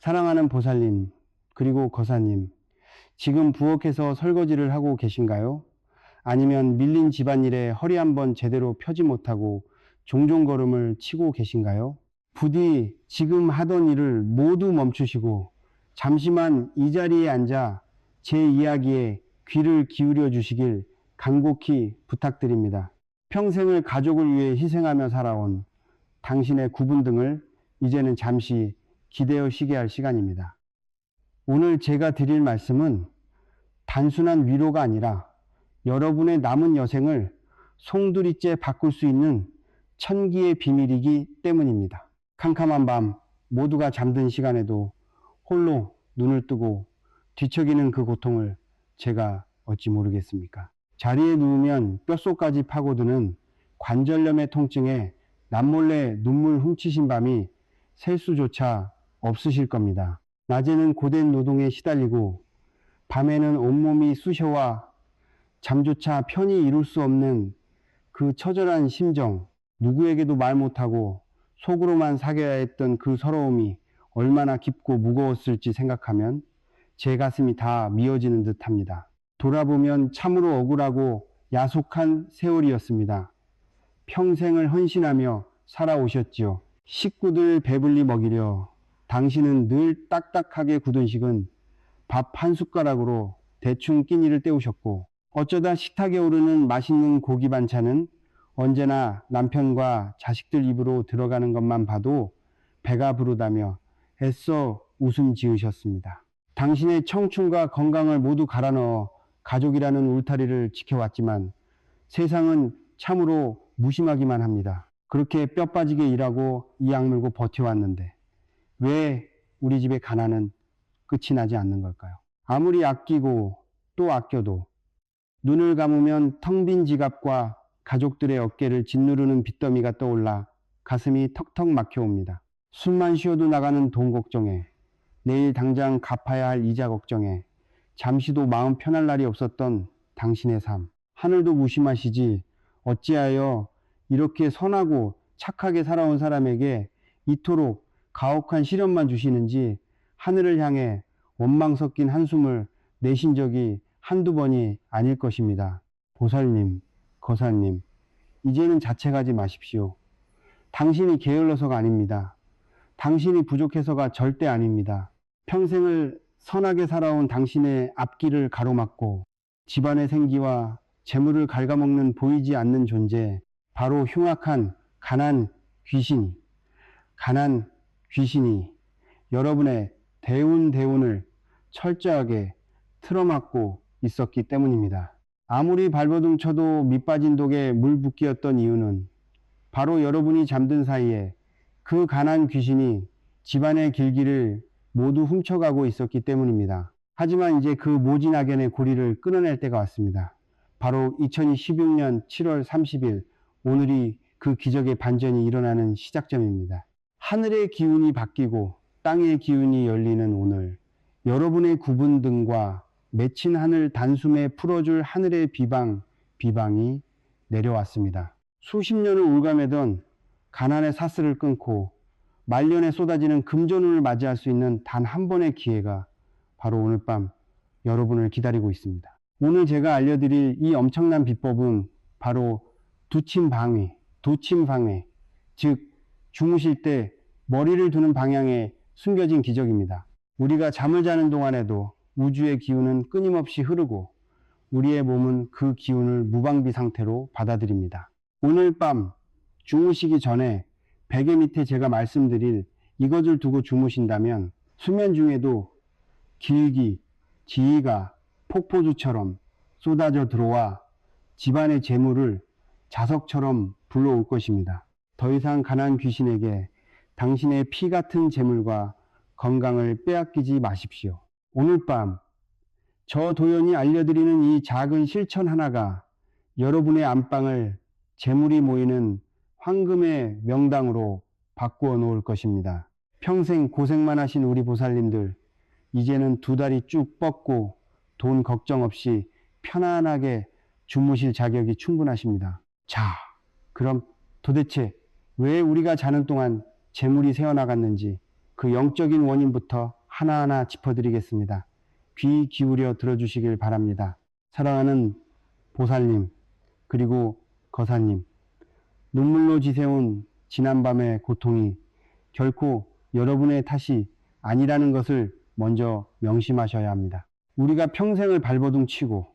사랑하는 보살님, 그리고 거사님, 지금 부엌에서 설거지를 하고 계신가요? 아니면 밀린 집안일에 허리 한번 제대로 펴지 못하고 종종 걸음을 치고 계신가요? 부디 지금 하던 일을 모두 멈추시고 잠시만 이 자리에 앉아 제 이야기에 귀를 기울여 주시길 간곡히 부탁드립니다. 평생을 가족을 위해 희생하며 살아온 당신의 구분 등을 이제는 잠시 기대어 쉬게 할 시간입니다. 오늘 제가 드릴 말씀은 단순한 위로가 아니라 여러분의 남은 여생을 송두리째 바꿀 수 있는 천기의 비밀이기 때문입니다. 캄캄한 밤 모두가 잠든 시간에도 홀로 눈을 뜨고 뒤척이는 그 고통을 제가 어찌 모르겠습니까? 자리에 누우면 뼛속까지 파고드는 관절염의 통증에 남몰래 눈물 훔치신 밤이 셀 수조차 없으실 겁니다. 낮에는 고된 노동에 시달리고 밤에는 온몸이 쑤셔와 잠조차 편히 이룰 수 없는 그 처절한 심정, 누구에게도 말 못하고 속으로만 사겨야 했던 그 서러움이 얼마나 깊고 무거웠을지 생각하면 제 가슴이 다 미어지는 듯합니다. 돌아보면 참으로 억울하고 야속한 세월이었습니다. 평생을 헌신하며 살아오셨지요. 식구들 배불리 먹이려 당신은 늘 딱딱하게 굳은 식은 밥 한 숟가락으로 대충 끼니를 때우셨고, 어쩌다 식탁에 오르는 맛있는 고기 반찬은 언제나 남편과 자식들 입으로 들어가는 것만 봐도 배가 부르다며 애써 웃음 지으셨습니다. 당신의 청춘과 건강을 모두 갈아 넣어 가족이라는 울타리를 지켜왔지만 세상은 참으로 무심하기만 합니다. 그렇게 뼈 빠지게 일하고 이 악물고 버텨왔는데 왜 우리 집의 가난은 끝이 나지 않는 걸까요? 아무리 아끼고 또 아껴도 눈을 감으면 텅 빈 지갑과 가족들의 어깨를 짓누르는 빚더미가 떠올라 가슴이 턱턱 막혀옵니다. 숨만 쉬어도 나가는 돈 걱정에, 내일 당장 갚아야 할 이자 걱정에 잠시도 마음 편할 날이 없었던 당신의 삶. 하늘도 무심하시지 어찌하여 이렇게 선하고 착하게 살아온 사람에게 이토록 가혹한 시련만 주시는지 하늘을 향해 원망 섞인 한숨을 내신 적이 한두 번이 아닐 것입니다. 보살님, 거사님, 이제는 자책하지 마십시오. 당신이 게을러서가 아닙니다. 당신이 부족해서가 절대 아닙니다. 평생을 선하게 살아온 당신의 앞길을 가로막고 집안의 생기와 재물을 갉아먹는 보이지 않는 존재, 바로 흉악한 가난 귀신이 여러분의 대운을 철저하게 틀어막고 있었기 때문입니다. 아무리 발버둥 쳐도 밑빠진 독에 물 붓기였던 이유는 바로 여러분이 잠든 사이에 그 가난 귀신이 집안의 길기를 모두 훔쳐가고 있었기 때문입니다. 하지만 이제 그 모진 악연의 고리를 끊어낼 때가 왔습니다. 바로 2016년 7월 30일, 오늘이 그 기적의 반전이 일어나는 시작점입니다. 하늘의 기운이 바뀌고 땅의 기운이 열리는 오늘, 여러분의 구분 등과 맺힌 하늘 단숨에 풀어줄 하늘의 비방이 내려왔습니다. 수십 년을 올가매던 가난의 사슬을 끊고 말년에 쏟아지는 금전운을 맞이할 수 있는 단 한 번의 기회가 바로 오늘 밤 여러분을 기다리고 있습니다. 오늘 제가 알려드릴 이 엄청난 비법은 바로 도침방회, 즉 주무실 때 머리를 두는 방향에 숨겨진 기적입니다. 우리가 잠을 자는 동안에도 우주의 기운은 끊임없이 흐르고 우리의 몸은 그 기운을 무방비 상태로 받아들입니다. 오늘 밤 주무시기 전에 베개 밑에 제가 말씀드릴 이것을 두고 주무신다면 수면 중에도 기력이, 지혜가 폭포주처럼 쏟아져 들어와 집안의 재물을 자석처럼 불러올 것입니다. 더 이상 가난 귀신에게 당신의 피 같은 재물과 건강을 빼앗기지 마십시오. 오늘 밤 저 도연이 알려드리는 이 작은 실천 하나가 여러분의 안방을 재물이 모이는 황금의 명당으로 바꾸어 놓을 것입니다. 평생 고생만 하신 우리 보살님들, 이제는 두 다리 쭉 뻗고 돈 걱정 없이 편안하게 주무실 자격이 충분하십니다. 자, 그럼 도대체 왜 우리가 자는 동안 재물이 새어나갔는지 그 영적인 원인부터 하나하나 짚어드리겠습니다. 귀 기울여 들어주시길 바랍니다. 사랑하는 보살님, 그리고 거사님, 눈물로 지새운 지난밤의 고통이 결코 여러분의 탓이 아니라는 것을 먼저 명심하셔야 합니다. 우리가 평생을 발버둥 치고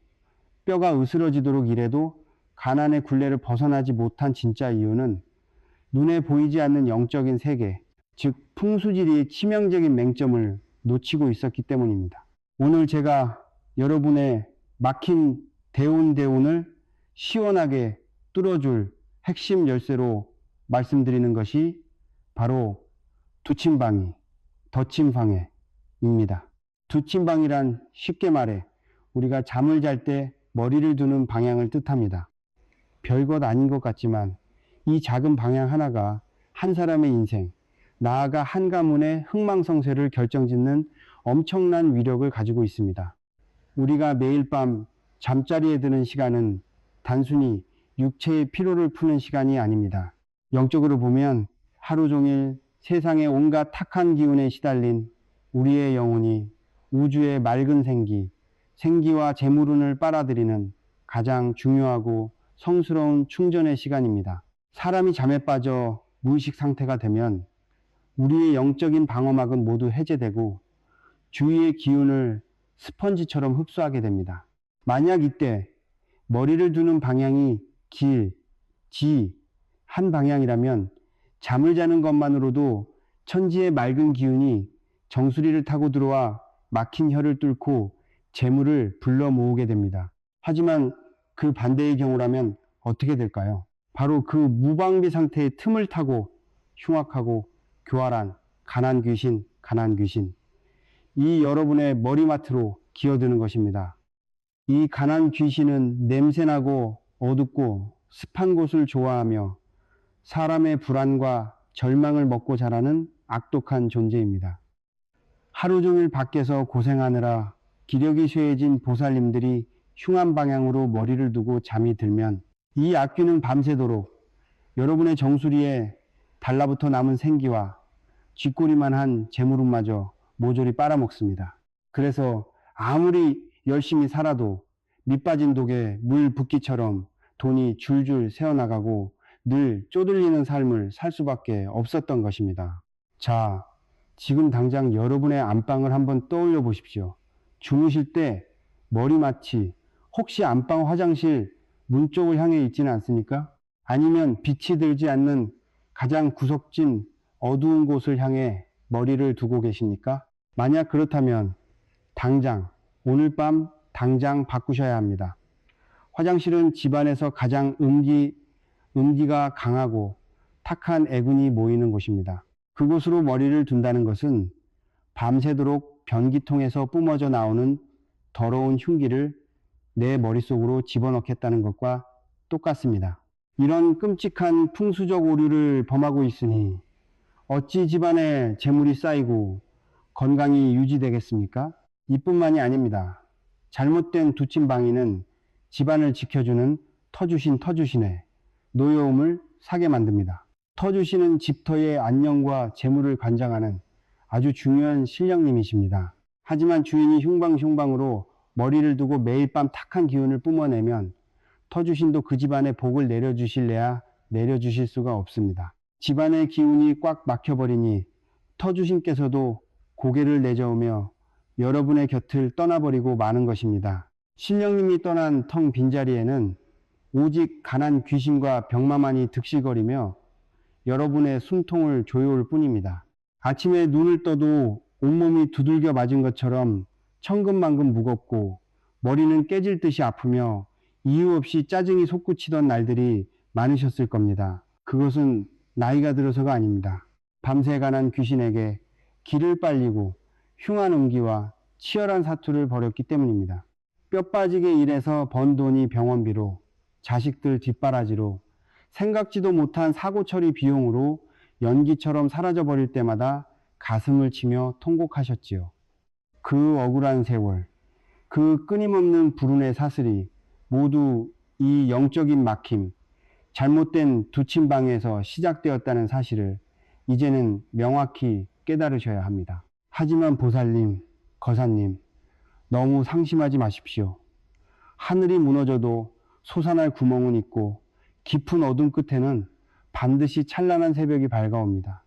뼈가 으스러지도록 일해도 가난의 굴레를 벗어나지 못한 진짜 이유는 눈에 보이지 않는 영적인 세계, 즉 풍수지리의 치명적인 맹점을 놓치고 있었기 때문입니다. 오늘 제가 여러분의 막힌 대운을 시원하게 뚫어줄 핵심 열쇠로 말씀드리는 것이 바로 두침방이, 덧침방해입니다. 두침방이란 쉽게 말해 우리가 잠을 잘 때 머리를 두는 방향을 뜻합니다. 별것 아닌 것 같지만 이 작은 방향 하나가 한 사람의 인생, 나아가 한 가문의 흥망성쇠를 결정짓는 엄청난 위력을 가지고 있습니다. 우리가 매일 밤 잠자리에 드는 시간은 단순히 육체의 피로를 푸는 시간이 아닙니다. 영적으로 보면 하루 종일 세상의 온갖 탁한 기운에 시달린 우리의 영혼이 우주의 맑은 생기와 재물운을 빨아들이는 가장 중요하고 성스러운 충전의 시간입니다. 사람이 잠에 빠져 무의식 상태가 되면 우리의 영적인 방어막은 모두 해제되고 주위의 기운을 스펀지처럼 흡수하게 됩니다. 만약 이때 머리를 두는 방향이 한 방향이라면 잠을 자는 것만으로도 천지의 맑은 기운이 정수리를 타고 들어와 막힌 혀를 뚫고 재물을 불러 모으게 됩니다. 하지만 그 반대의 경우라면 어떻게 될까요? 바로 그 무방비 상태의 틈을 타고 흉악하고 교활한 가난 귀신, 이 여러분의 머리맡으로 기어드는 것입니다. 이 가난 귀신은 냄새나고 어둡고 습한 곳을 좋아하며 사람의 불안과 절망을 먹고 자라는 악독한 존재입니다. 하루 종일 밖에서 고생하느라 기력이 쇠해진 보살님들이 흉한 방향으로 머리를 두고 잠이 들면 이 악귀는 밤새도록 여러분의 정수리에 달라붙어 남은 생기와 쥐꼬리만 한 재물운마저 모조리 빨아먹습니다. 그래서 아무리 열심히 살아도 밑빠진 독에 물 붓기처럼 돈이 줄줄 새어나가고 늘 쪼들리는 삶을 살 수밖에 없었던 것입니다. 자, 지금 당장 여러분의 안방을 한번 떠올려 보십시오. 주무실 때 머리맡이 혹시 안방 화장실 문 쪽을 향해 있지는 않습니까? 아니면 빛이 들지 않는 가장 구석진 어두운 곳을 향해 머리를 두고 계십니까? 만약 그렇다면 오늘 밤 당장 바꾸셔야 합니다. 화장실은 집안에서 가장 음기가 강하고 탁한 애군이 모이는 곳입니다. 그곳으로 머리를 둔다는 것은 밤새도록 변기통에서 뿜어져 나오는 더러운 흉기를 내 머릿속으로 집어넣겠다는 것과 똑같습니다. 이런 끔찍한 풍수적 오류를 범하고 있으니 어찌 집안에 재물이 쌓이고 건강이 유지되겠습니까? 이뿐만이 아닙니다. 잘못된 두침방이는 집안을 지켜주는 터주신의 노여움을 사게 만듭니다. 터주신은 집터의 안녕과 재물을 관장하는 아주 중요한 신령님이십니다. 하지만 주인이 흉방흉방으로 머리를 두고 매일 밤 탁한 기운을 뿜어내면 터주신도 그 집안에 복을 내려주실래야 내려주실 수가 없습니다. 집안의 기운이 꽉 막혀버리니 터주신께서도 고개를 내저으며 여러분의 곁을 떠나버리고 마는 것입니다. 신령님이 떠난 텅 빈자리에는 오직 가난 귀신과 병마만이 득실거리며 여러분의 숨통을 조여올 뿐입니다. 아침에 눈을 떠도 온몸이 두들겨 맞은 것처럼 천근만근 무겁고 머리는 깨질 듯이 아프며 이유 없이 짜증이 솟구치던 날들이 많으셨을 겁니다. 그것은 나이가 들어서가 아닙니다. 밤새 가난 귀신에게 기를 빨리고 흉한 음기와 치열한 사투를 벌였기 때문입니다. 뼈 빠지게 일해서 번 돈이 병원비로, 자식들 뒷바라지로, 생각지도 못한 사고 처리 비용으로 연기처럼 사라져버릴 때마다 가슴을 치며 통곡하셨지요. 그 억울한 세월, 그 끊임없는 불운의 사슬이 모두 이 영적인 막힘, 잘못된 두침방에서 시작되었다는 사실을 이제는 명확히 깨달으셔야 합니다. 하지만 보살님, 거사님, 너무 상심하지 마십시오. 하늘이 무너져도 솟아날 구멍은 있고 깊은 어둠 끝에는 반드시 찬란한 새벽이 밝아옵니다.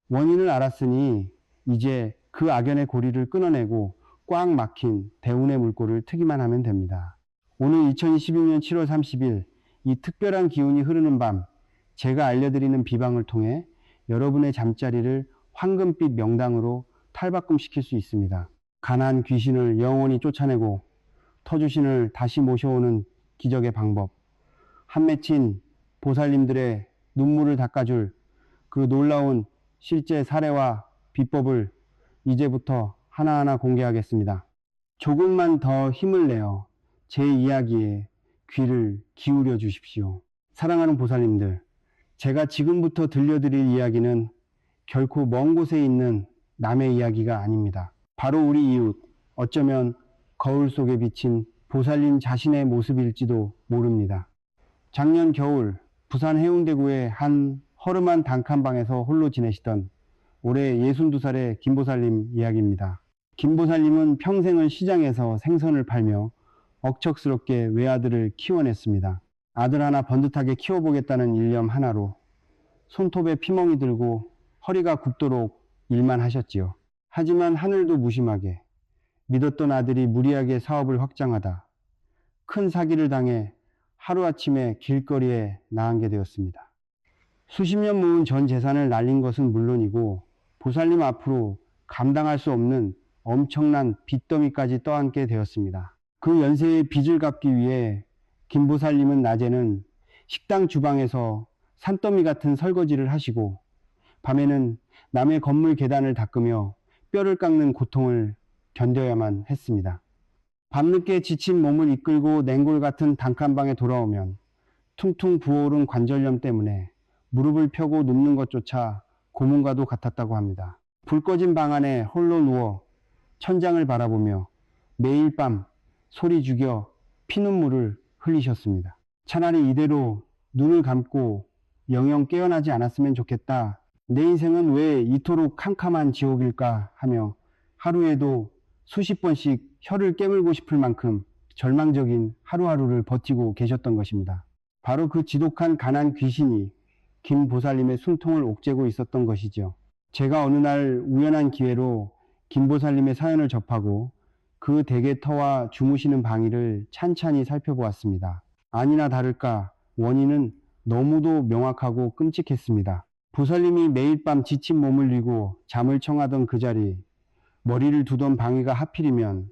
원인을 알았으니 이제 그 악연의 고리를 끊어내고 꽉 막힌 대운의 물꼬를 트기만 하면 됩니다. 오늘 2021년 7월 30일 이 특별한 기운이 흐르는 밤, 제가 알려드리는 비방을 통해 여러분의 잠자리를 황금빛 명당으로 탈바꿈시킬 수 있습니다. 가난 귀신을 영원히 쫓아내고 터주신을 다시 모셔오는 기적의 방법, 한 맺힌 보살님들의 눈물을 닦아줄 그 놀라운 실제 사례와 비법을 이제부터 하나하나 공개하겠습니다. 조금만 더 힘을 내어 제 이야기에 귀를 기울여 주십시오. 사랑하는 보살님들, 제가 지금부터 들려드릴 이야기는 결코 먼 곳에 있는 남의 이야기가 아닙니다. 바로 우리 이웃, 어쩌면 거울 속에 비친 보살님 자신의 모습일지도 모릅니다. 작년 겨울 부산 해운대구의 한 허름한 단칸방에서 홀로 지내시던 올해 62살의 김보살님 이야기입니다. 김보살님은 평생을 시장에서 생선을 팔며 억척스럽게 외아들을 키워냈습니다. 아들 하나 번듯하게 키워보겠다는 일념 하나로 손톱에 피멍이 들고 허리가 굽도록 일만 하셨지요. 하지만 하늘도 무심하게 믿었던 아들이 무리하게 사업을 확장하다 큰 사기를 당해 하루아침에 길거리에 나앉게 되었습니다. 수십 년 모은 전 재산을 날린 것은 물론이고 보살님 앞으로 감당할 수 없는 엄청난 빚더미까지 떠안게 되었습니다. 그 연세의 빚을 갚기 위해 김보살님은 낮에는 식당 주방에서 산더미 같은 설거지를 하시고 밤에는 남의 건물 계단을 닦으며 뼈를 깎는 고통을 견뎌야만 했습니다. 밤늦게 지친 몸을 이끌고 냉골 같은 단칸방에 돌아오면 퉁퉁 부어오른 관절염 때문에 무릎을 펴고 눕는 것조차 고문과도 같았다고 합니다. 불 꺼진 방 안에 홀로 누워 천장을 바라보며 매일 밤 소리 죽여 피눈물을 흘리셨습니다. 차라리 이대로 눈을 감고 영영 깨어나지 않았으면 좋겠다. 내 인생은 왜 이토록 캄캄한 지옥일까 하며 하루에도 수십 번씩 혀를 깨물고 싶을 만큼 절망적인 하루하루를 버티고 계셨던 것입니다. 바로 그 지독한 가난 귀신이 김 보살님의 숨통을 옥죄고 있었던 것이죠. 제가 어느 날 우연한 기회로 김 보살님의 사연을 접하고 그 대게터와 주무시는 방위를 찬찬히 살펴보았습니다. 아니나 다를까 원인은 너무도 명확하고 끔찍했습니다. 보살님이 매일 밤 지친 몸을 뉘고 잠을 청하던 그 자리, 머리를 두던 방위가 하필이면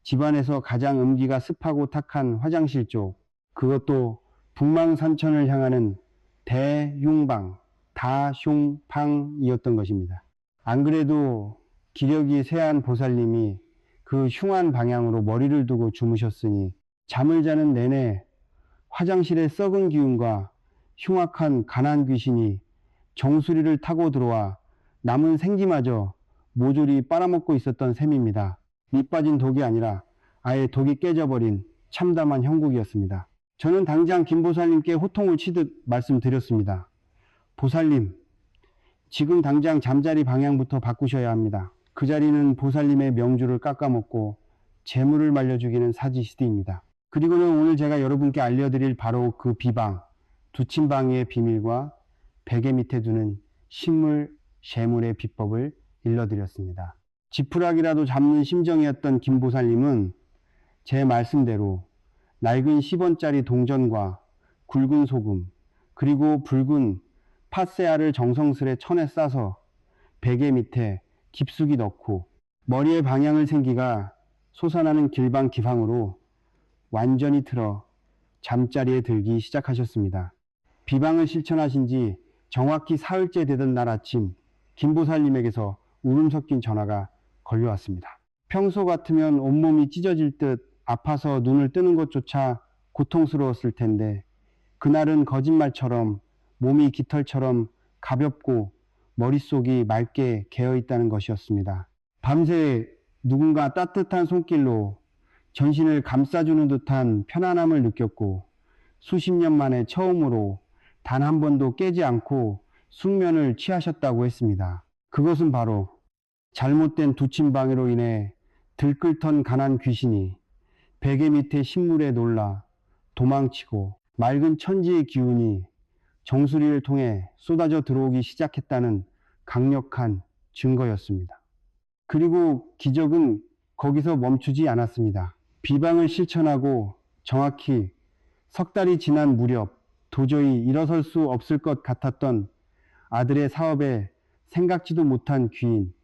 집안에서 가장 음기가 습하고 탁한 화장실 쪽, 그것도 북망산천을 향하는 대흉방, 다흉방이었던 것입니다. 안 그래도 기력이 쇠한 보살님이 그 흉한 방향으로 머리를 두고 주무셨으니 잠을 자는 내내 화장실의 썩은 기운과 흉악한 가난 귀신이 정수리를 타고 들어와 남은 생기마저 모조리 빨아먹고 있었던 셈입니다. 밑 빠진 독이 아니라 아예 독이 깨져버린 참담한 형국이었습니다. 저는 당장 김보살님께 호통을 치듯 말씀드렸습니다. 보살님, 지금 당장 잠자리 방향부터 바꾸셔야 합니다. 그 자리는 보살님의 명주를 깎아먹고 재물을 말려 죽이는 사지시대입니다. 그리고는 오늘 제가 여러분께 알려드릴 바로 그 비방, 두침방위의 비밀과 베개 밑에 두는 식물, 재물의 비법을 일러드렸습니다. 지푸라기라도 잡는 심정이었던 김보살님은 제 말씀대로 낡은 10원짜리 동전과 굵은 소금, 그리고 붉은 팥새알을 정성스레 천에 싸서 베개 밑에 깊숙이 넣고 머리에 방향을 생기가 솟아나는 길방기방으로 완전히 틀어 잠자리에 들기 시작하셨습니다. 비방을 실천하신 지 정확히 사흘째 되던 날 아침 김보살님에게서 울음 섞인 전화가 걸려왔습니다. 평소 같으면 온몸이 찢어질 듯 아파서 눈을 뜨는 것조차 고통스러웠을 텐데 그날은 거짓말처럼 몸이 깃털처럼 가볍고 머릿속이 맑게 개어있다는 것이었습니다. 밤새 누군가 따뜻한 손길로 전신을 감싸주는 듯한 편안함을 느꼈고 수십 년 만에 처음으로 단 한 번도 깨지 않고 숙면을 취하셨다고 했습니다. 그것은 바로 잘못된 두침방해로 인해 들끓던 가난 귀신이 베개 밑에 신물에 놀라 도망치고 맑은 천지의 기운이 정수리를 통해 쏟아져 들어오기 시작했다는 강력한 증거였습니다. 그리고 기적은 거기서 멈추지 않았습니다. 비방을 실천하고 정확히 석 달이 지난 무렵 도저히 일어설 수 없을 것 같았던 아들의 사업에 생각지도 못한 귀인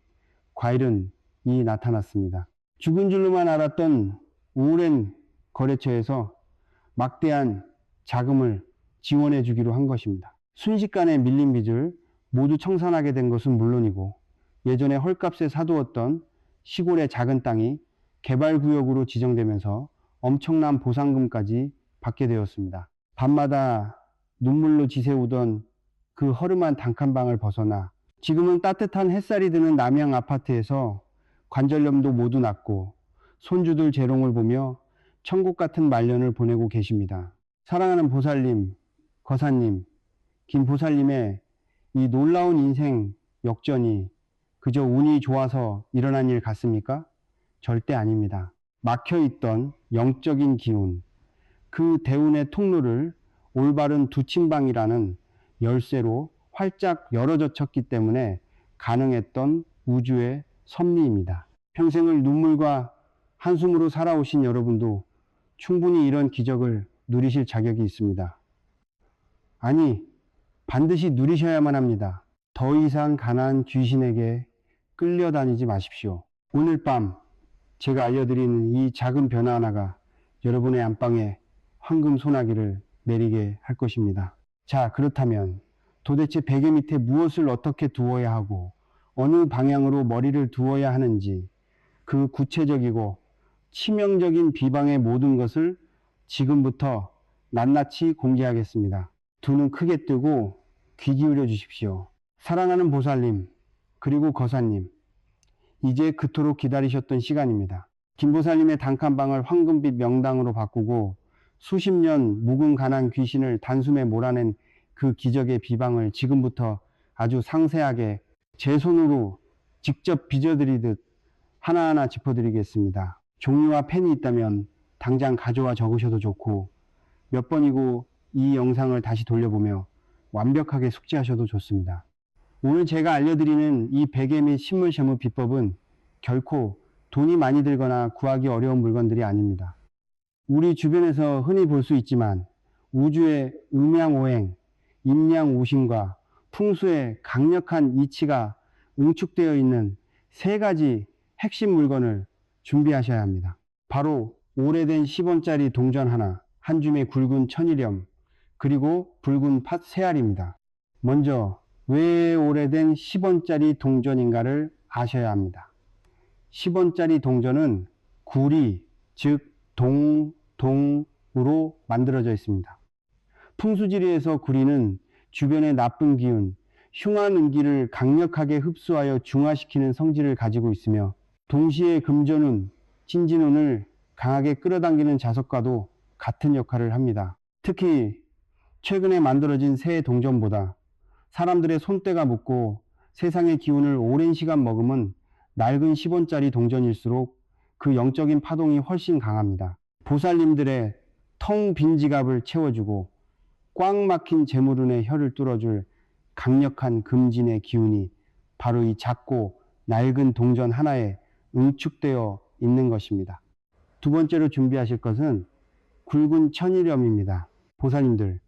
과일은 나타났습니다. 죽은 줄로만 알았던 오랜 거래처에서 막대한 자금을 지원해 주기로 한 것입니다. 순식간에 밀린 빚을 모두 청산하게 된 것은 물론이고 예전에 헐값에 사두었던 시골의 작은 땅이 개발구역으로 지정되면서 엄청난 보상금까지 받게 되었습니다. 밤마다 눈물로 지새우던 그 허름한 단칸방을 벗어나 지금은 따뜻한 햇살이 드는 남양 아파트에서 관절염도 모두 낫고 손주들 재롱을 보며 천국 같은 말년을 보내고 계십니다. 사랑하는 보살님, 거사님, 김보살님의 이 놀라운 인생 역전이 그저 운이 좋아서 일어난 일 같습니까? 절대 아닙니다. 막혀있던 영적인 기운, 그 대운의 통로를 올바른 두침방이라는 열쇠로 활짝 열어젖혔기 때문에 가능했던 우주의 섭리입니다. 평생을 눈물과 한숨으로 살아오신 여러분도 충분히 이런 기적을 누리실 자격이 있습니다. 아니, 반드시 누리셔야만 합니다. 더 이상 가난한 귀신에게 끌려다니지 마십시오. 오늘 밤 제가 알려드리는 이 작은 변화 하나가 여러분의 안방에 황금 소나기를 내리게 할 것입니다. 자, 그렇다면 도대체 베개 밑에 무엇을 어떻게 두어야 하고 어느 방향으로 머리를 두어야 하는지 그 구체적이고 치명적인 비방의 모든 것을 지금부터 낱낱이 공개하겠습니다. 두 눈 크게 뜨고 귀 기울여 주십시오. 사랑하는 보살님, 그리고 거사님, 이제 그토록 기다리셨던 시간입니다. 김보살님의 단칸방을 황금빛 명당으로 바꾸고 수십 년 묵은 가난 귀신을 단숨에 몰아낸 그 기적의 비방을 지금부터 아주 상세하게 제 손으로 직접 빚어드리듯 하나하나 짚어드리겠습니다. 종이와 펜이 있다면 당장 가져와 적으셔도 좋고 몇 번이고 이 영상을 다시 돌려보며 완벽하게 숙지하셔도 좋습니다. 오늘 제가 알려드리는 이 베개 및 식물세무 비법은 결코 돈이 많이 들거나 구하기 어려운 물건들이 아닙니다. 우리 주변에서 흔히 볼 수 있지만 우주의 음양오행, 임양오심과 풍수의 강력한 이치가 응축되어 있는 세 가지 핵심 물건을 준비하셔야 합니다. 바로 오래된 10원짜리 동전 하나, 한 줌의 굵은 천일염, 그리고 붉은 팥 3알입니다. 먼저 왜 오래된 10원짜리 동전인가를 아셔야 합니다. 10원짜리 동전은 구리, 즉 동으로 만들어져 있습니다. 풍수지리에서 구리는 주변의 나쁜 기운, 흉한 음기를 강력하게 흡수하여 중화시키는 성질을 가지고 있으며 동시에 금전운, 진진운을 강하게 끌어당기는 자석과도 같은 역할을 합니다. 특히 최근에 만들어진 새 동전보다 사람들의 손때가 묻고 세상의 기운을 오랜 시간 머금은 낡은 10원짜리 동전일수록 그 영적인 파동이 훨씬 강합니다. 보살님들의 텅 빈 지갑을 채워주고 꽉 막힌 재물운의 혀를 뚫어줄 강력한 금진의 기운이 바로 이 작고 낡은 동전 하나에 응축되어 있는 것입니다. 두 번째로 준비하실 것은 굵은 천일염입니다. 보살님들,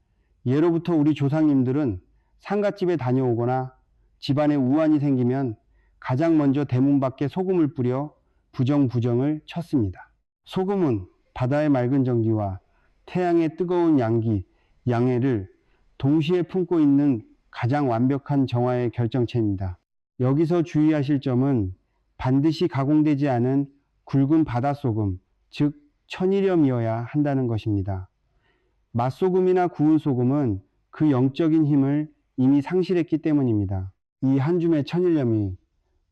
예로부터 우리 조상님들은 상갓집에 다녀오거나 집안에 우환이 생기면 가장 먼저 대문 밖에 소금을 뿌려 부정을 쳤습니다. 소금은 바다의 맑은 전기와 태양의 뜨거운 양기, 양해를 동시에 품고 있는 가장 완벽한 정화의 결정체입니다. 여기서 주의하실 점은 반드시 가공되지 않은 굵은 바다소금, 즉 천일염이어야 한다는 것입니다. 맛소금이나 구운 소금은 그 영적인 힘을 이미 상실했기 때문입니다. 이 한 줌의 천일염이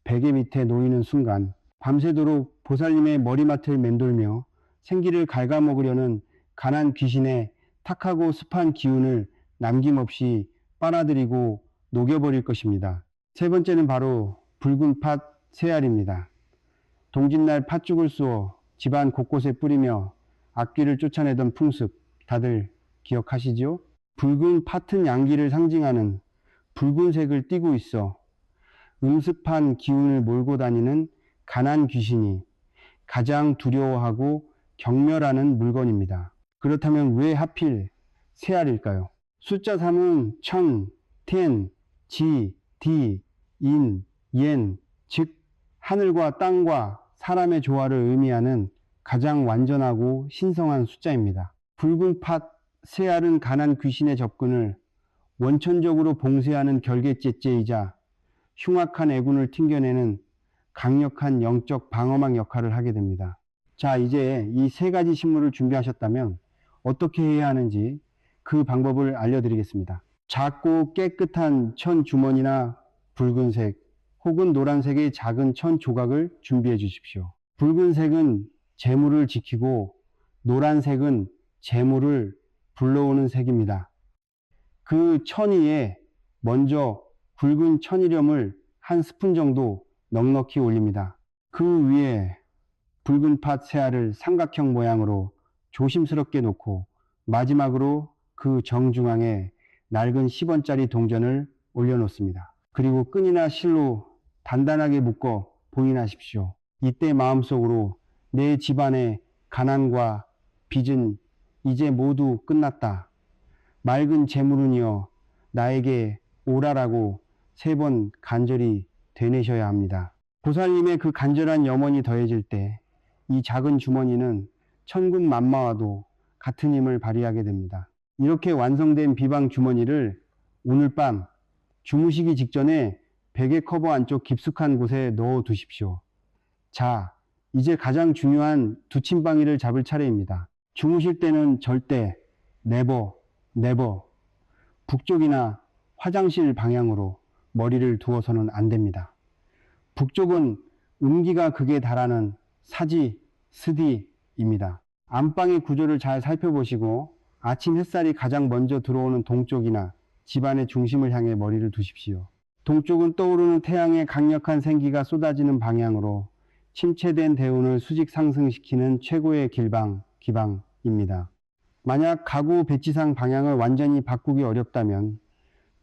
베개 밑에 놓이는 순간 밤새도록 보살님의 머리맡을 맴돌며 생기를 갉아먹으려는 가난 귀신의 탁하고 습한 기운을 남김없이 빨아들이고 녹여버릴 것입니다. 세 번째는 바로 붉은 팥 새알입니다. 동짓날 팥죽을 쏘어 집안 곳곳에 뿌리며 악귀를 쫓아내던 풍습 다들 기억하시죠? 붉은 팥은 양기를 상징하는 붉은색을 띠고 있어 음습한 기운을 몰고 다니는 가난 귀신이 가장 두려워하고 경멸하는 물건입니다. 그렇다면 왜 하필 새알일까요? 숫자 3은 천, 텐, 지, 디, 인, 옌, 즉 하늘과 땅과 사람의 조화를 의미하는 가장 완전하고 신성한 숫자입니다. 붉은 팥, 새알은 가난 귀신의 접근을 원천적으로 봉쇄하는 결계제제이자 흉악한 애군을 튕겨내는 강력한 영적 방어막 역할을 하게 됩니다. 자, 이제 이 세 가지 신물을 준비하셨다면 어떻게 해야 하는지 그 방법을 알려드리겠습니다. 작고 깨끗한 천 주머니나 붉은색 혹은 노란색의 작은 천 조각을 준비해 주십시오. 붉은색은 재물을 지키고 노란색은 재물을 불러오는 색입니다. 그 천위에 먼저 굵은 천일염을 한 스푼 정도 넉넉히 올립니다. 그 위에 붉은 팥 새알을 삼각형 모양으로 조심스럽게 놓고 마지막으로 그 정중앙에 낡은 10원짜리 동전을 올려놓습니다. 그리고 끈이나 실로 단단하게 묶어 봉인하십시오. 이때 마음속으로 내 집안의 가난과 빚은 이제 모두 끝났다. 맑은 재물은이여 나에게 오라라고 3번 간절히 되뇌셔야 합니다. 보살님의 그 간절한 염원이 더해질 때 이 작은 주머니는 천군만마와도 같은 힘을 발휘하게 됩니다. 이렇게 완성된 비방 주머니를 오늘 밤 주무시기 직전에 베개 커버 안쪽 깊숙한 곳에 넣어 두십시오. 자, 이제 가장 중요한 두침방이를 잡을 차례입니다. 주무실 때는 절대 네버 북쪽이나 화장실 방향으로 머리를 두어서는 안 됩니다. 북쪽은 음기가 극에 달하는 사지, 스디입니다. 안방의 구조를 잘 살펴보시고 아침 햇살이 가장 먼저 들어오는 동쪽이나 집안의 중심을 향해 머리를 두십시오. 동쪽은 떠오르는 태양의 강력한 생기가 쏟아지는 방향으로 침체된 대운을 수직 상승시키는 최고의 기방입니다. 만약 가구 배치상 방향을 완전히 바꾸기 어렵다면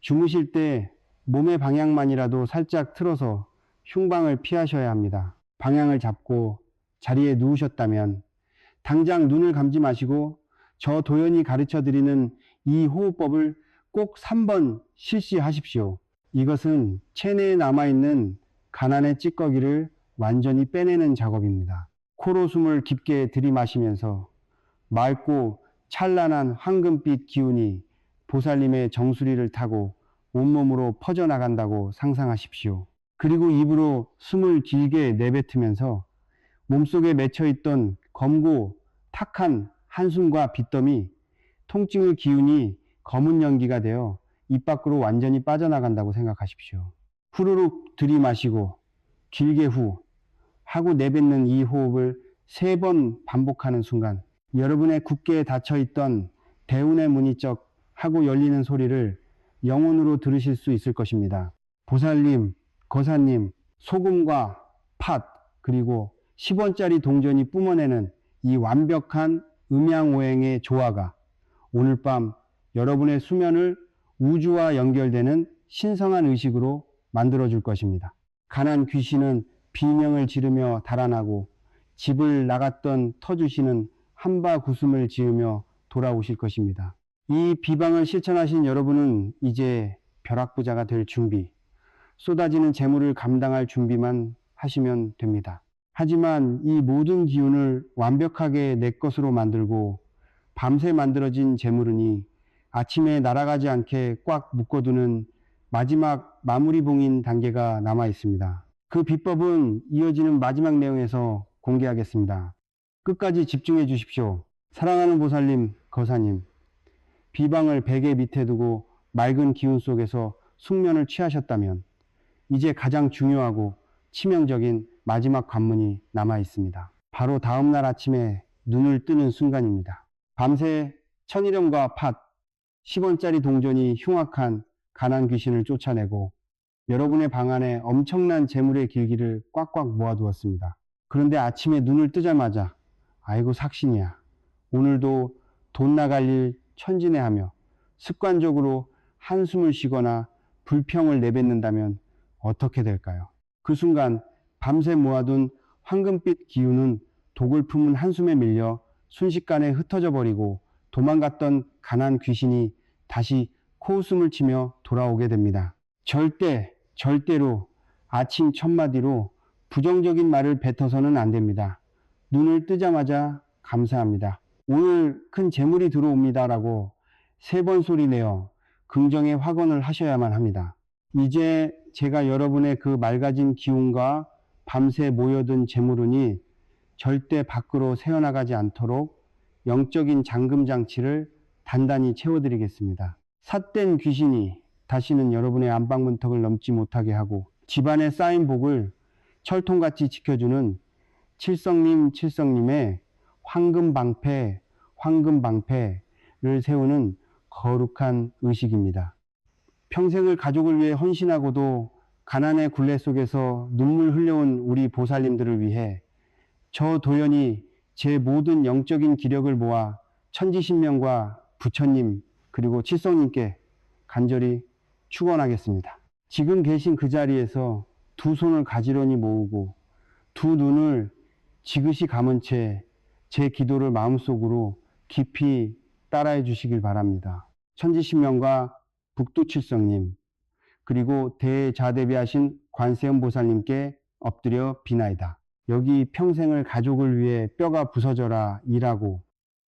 주무실 때 몸의 방향만이라도 살짝 틀어서 흉방을 피하셔야 합니다. 방향을 잡고 자리에 누우셨다면 당장 눈을 감지 마시고 저 도연이 가르쳐 드리는 이 호흡법을 꼭 3번 실시하십시오. 이것은 체내에 남아있는 가난의 찌꺼기를 완전히 빼내는 작업입니다. 코로 숨을 깊게 들이마시면서 맑고 찬란한 황금빛 기운이 보살님의 정수리를 타고 온몸으로 퍼져나간다고 상상하십시오. 그리고 입으로 숨을 길게 내뱉으면서 몸속에 맺혀있던 검고 탁한 한숨과 빚더미, 통증의 기운이 검은 연기가 되어 입 밖으로 완전히 빠져나간다고 생각하십시오. 후루룩 들이마시고 길게 후 하고 내뱉는 이 호흡을 3번 반복하는 순간 여러분의 굳게 닫혀있던 대운의 문이 쩍 하고 열리는 소리를 영혼으로 들으실 수 있을 것입니다. 보살님, 거사님, 소금과 팥 그리고 10원짜리 동전이 뿜어내는 이 완벽한 음양오행의 조화가 오늘 밤 여러분의 수면을 우주와 연결되는 신성한 의식으로 만들어줄 것입니다. 가난 귀신은 비명을 지르며 달아나고 집을 나갔던 터주신은 한바구음을 지으며 돌아오실 것입니다. 이 비방을 실천하신 여러분은 이제 벼락부자가 될 준비, 쏟아지는 재물을 감당할 준비만 하시면 됩니다. 하지만 이 모든 기운을 완벽하게 내 것으로 만들고 밤새 만들어진 재물은이 아침에 날아가지 않게 꽉 묶어두는 마지막 마무리 봉인 단계가 남아 있습니다. 그 비법은 이어지는 마지막 내용에서 공개하겠습니다. 끝까지 집중해 주십시오. 사랑하는 보살님, 거사님, 비방을 베개 밑에 두고 맑은 기운 속에서 숙면을 취하셨다면 이제 가장 중요하고 치명적인 마지막 관문이 남아 있습니다. 바로 다음날 아침에 눈을 뜨는 순간입니다. 밤새 천일염과 팥, 10원짜리 동전이 흉악한 가난 귀신을 쫓아내고 여러분의 방 안에 엄청난 재물의 길기를 꽉꽉 모아두었습니다. 그런데 아침에 눈을 뜨자마자 아이고 삭신이야. 오늘도 돈 나갈 일 천진해하며 습관적으로 한숨을 쉬거나 불평을 내뱉는다면 어떻게 될까요? 그 순간 밤새 모아둔 황금빛 기운은 독을 품은 한숨에 밀려 순식간에 흩어져 버리고 도망갔던 가난 귀신이 다시 코웃음을 치며 돌아오게 됩니다. 절대로 아침 첫마디로 부정적인 말을 뱉어서는 안 됩니다. 눈을 뜨자마자 감사합니다. 오늘 큰 재물이 들어옵니다라고 3번 소리 내어 긍정의 확언을 하셔야만 합니다. 이제 제가 여러분의 그 맑아진 기운과 밤새 모여든 재물운이 절대 밖으로 새어나가지 않도록 영적인 잠금장치를 단단히 채워드리겠습니다. 삿된 귀신이 다시는 여러분의 안방문턱을 넘지 못하게 하고 집안에 쌓인 복을 철통같이 지켜주는 칠성님의 황금방패를 세우는 거룩한 의식입니다. 평생을 가족을 위해 헌신하고도 가난의 굴레 속에서 눈물 흘려온 우리 보살님들을 위해 저 도연이 제 모든 영적인 기력을 모아 천지신명과 부처님 그리고 칠성님께 간절히 축원하겠습니다. 지금 계신 그 자리에서 두 손을 가지런히 모으고 두 눈을 지그시 감은 채 제 기도를 마음속으로 깊이 따라해 주시길 바랍니다. 천지신명과 북두칠성님 그리고 대자대비하신 관세음보살님께 엎드려 비나이다. 여기 평생을 가족을 위해 뼈가 부서져라 일하고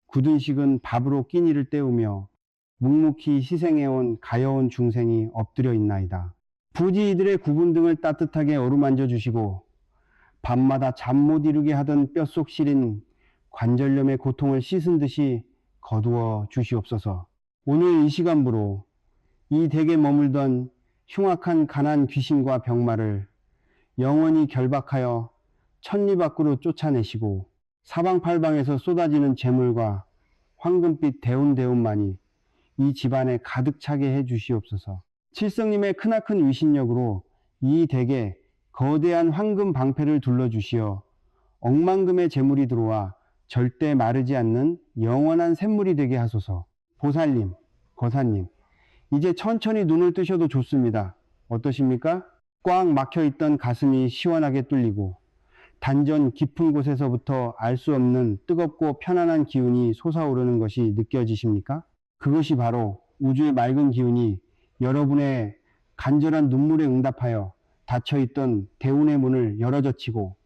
굳은 식은 밥으로 끼니를 때우며 묵묵히 희생해온 가여운 중생이 엎드려 있나이다. 부디 이들의 구분 등을 따뜻하게 어루만져 주시고 밤마다 잠 못 이루게 하던 뼛속 시린 관절염의 고통을 씻은 듯이 거두어 주시옵소서. 오늘 이 시간부로 이 댁에 머물던 흉악한 가난 귀신과 병마를 영원히 결박하여 천리 밖으로 쫓아내시고 사방팔방에서 쏟아지는 재물과 황금빛 대운대운만이 이 집안에 가득 차게 해 주시옵소서. 칠성님의 크나큰 위신력으로 이 댁에 거대한 황금 방패를 둘러주시어 억만금의 재물이 들어와 절대 마르지 않는 영원한 샘물이 되게 하소서. 보살님, 거사님, 이제 천천히 눈을 뜨셔도 좋습니다. 어떠십니까? 꽉 막혀있던 가슴이 시원하게 뚫리고 단전 깊은 곳에서부터 알 수 없는 뜨겁고 편안한 기운이 솟아오르는 것이 느껴지십니까? 그것이 바로 우주의 맑은 기운이 여러분의 간절한 눈물에 응답하여 닫혀있던 대운의 문을 열어젖히고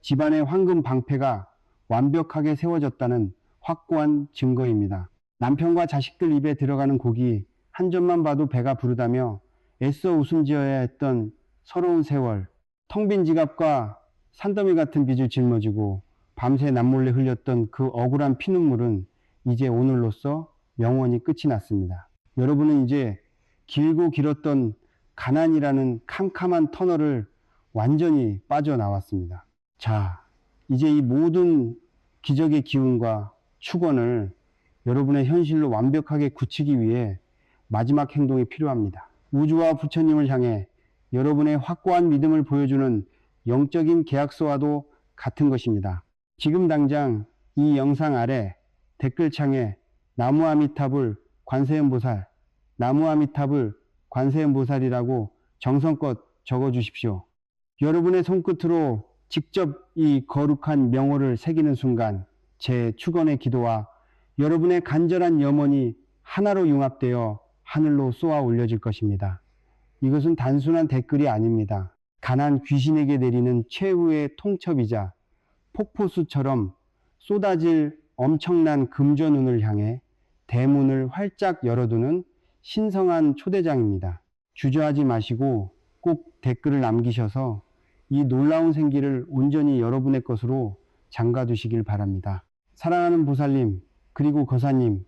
집안의 황금 방패가 완벽하게 세워졌다는 확고한 증거입니다. 남편과 자식들 입에 들어가는 고기 한 점만 봐도 배가 부르다며 애써 웃음 지어야 했던 서러운 세월, 텅 빈 지갑과 산더미 같은 빚을 짊어지고 밤새 남몰래 흘렸던 그 억울한 피눈물은 이제 오늘로써 영원히 끝이 났습니다. 여러분은 이제 길고 길었던 가난이라는 캄캄한 터널을 완전히 빠져나왔습니다. 자, 이제 이 모든 기적의 기운과 축원을 여러분의 현실로 완벽하게 굳히기 위해 마지막 행동이 필요합니다. 우주와 부처님을 향해 여러분의 확고한 믿음을 보여주는 영적인 계약서와도 같은 것입니다. 지금 당장 이 영상 아래 댓글창에 나무아미타불 관세음보살, 나무아미타불 관세음보살이라고 정성껏 적어주십시오. 여러분의 손끝으로 직접 이 거룩한 명호를 새기는 순간 제 축원의 기도와 여러분의 간절한 염원이 하나로 융합되어 하늘로 쏘아 올려질 것입니다. 이것은 단순한 댓글이 아닙니다. 가난 귀신에게 내리는 최후의 통첩이자 폭포수처럼 쏟아질 엄청난 금전운을 향해 대문을 활짝 열어두는 신성한 초대장입니다. 주저하지 마시고 꼭 댓글을 남기셔서 이 놀라운 생기를 온전히 여러분의 것으로 잠가두시길 바랍니다. 사랑하는 보살님 그리고 거사님,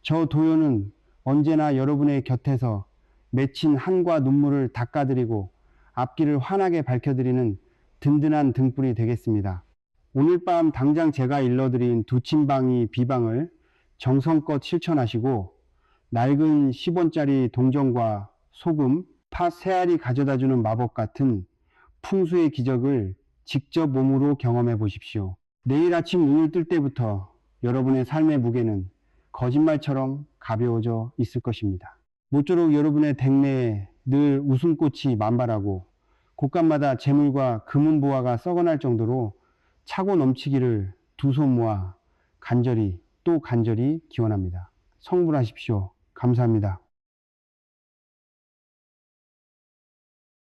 저 도요는 언제나 여러분의 곁에서 맺힌 한과 눈물을 닦아드리고 앞길을 환하게 밝혀드리는 든든한 등불이 되겠습니다. 오늘 밤 당장 제가 일러드린 두침방이 비방을 정성껏 실천하시고 낡은 10원짜리 동전과 소금, 팥 새알이 가져다주는 마법 같은 풍수의 기적을 직접 몸으로 경험해 보십시오. 내일 아침 눈을 뜰 때부터 여러분의 삶의 무게는 거짓말처럼 가벼워져 있을 것입니다. 모쪼록 여러분의 댁내에 늘 웃음꽃이 만발하고 곳간마다 재물과 금은보화가 썩어날 정도로 차고 넘치기를 두 손 모아 간절히 또 간절히 기원합니다. 성불하십시오. 감사합니다.